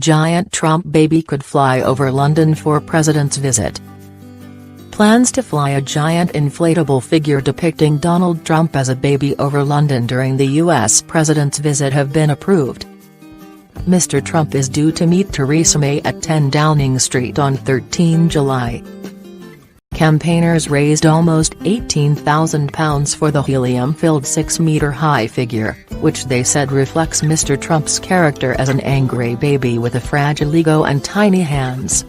Giant Trump baby could fly over London for president's visit. Plans to fly a giant inflatable figure depicting Donald Trump as a baby over London during the US president's visit have been approved. Mr. Trump is due to meet Theresa May at 10 Downing Street on 13 July. Campaigners raised almost £18,000 for the helium-filled 6-metre-high figure, which they said reflects Mr. Trump's character as an angry baby with a fragile ego and tiny hands.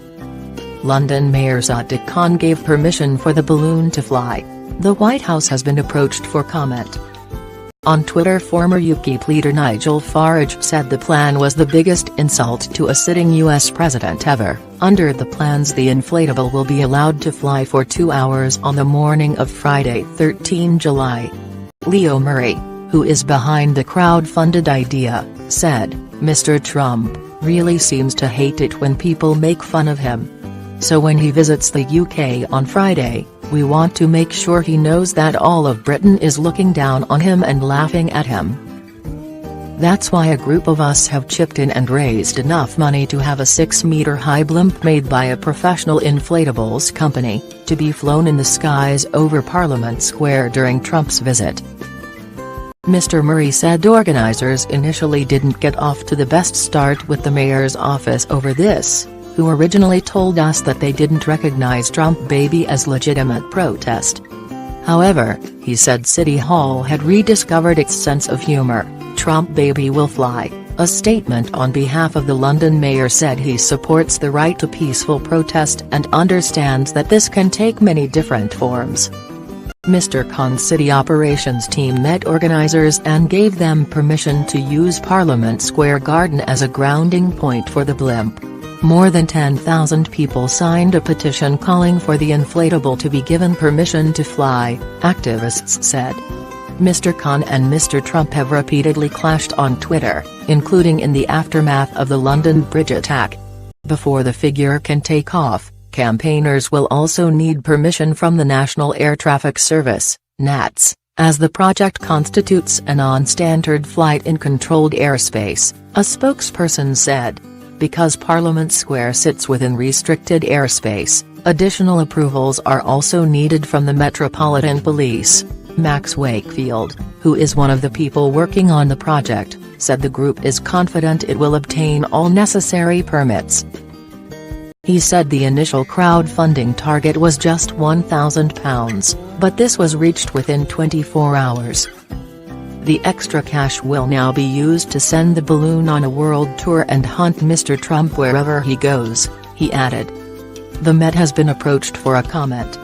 London Mayor Sadiq Khan gave permission for the balloon to fly. The White House has been approached for comment. On Twitter, former UKIP leader Nigel Farage said the plan was the biggest insult to a sitting US president ever. Under the plans, the inflatable will be allowed to fly for 2 hours on the morning of Friday, 13 July. Leo Murray, who is behind the crowd-funded idea, said, "Mr. Trump really seems to hate it when people make fun of him. So when he visits the UK on Friday, we want to make sure he knows that all of Britain is looking down on him and laughing at him. That's why a group of us have chipped in and raised enough money to have a 6-metre-high blimp made by a professional inflatables company, to be flown in the skies over Parliament Square during Trump's visit." Mr. Murray said organisers initially didn't get off to the best start with the mayor's office over this, who originally told us that they didn't recognize Trump baby as legitimate protest. However, he said City Hall had rediscovered its sense of humor. Trump baby will fly. A statement on behalf of the London mayor said he supports the right to peaceful protest and understands that this can take many different forms. Mr. Khan's city operations team met organisers and gave them permission to use Parliament Square Garden as a grounding point for the blimp. More than 10,000 people signed a petition calling for the inflatable to be given permission to fly, activists said. Mr. Khan and Mr. Trump have repeatedly clashed on Twitter, including in the aftermath of the London Bridge attack. Before the figure can take off, campaigners will also need permission from the National Air Traffic Service, NATS, as the project constitutes a non-standard flight in controlled airspace, a spokesperson said. Because Parliament Square sits within restricted airspace, additional approvals are also needed from the Metropolitan Police. Max Wakefield, who is one of the people working on the project, said the group is confident it will obtain all necessary permits. He said the initial crowdfunding target was just £1,000, but this was reached within 24 hours. The extra cash will now be used to send the balloon on a world tour and hunt Mr. Trump wherever he goes, he added. The Met has been approached for a comment.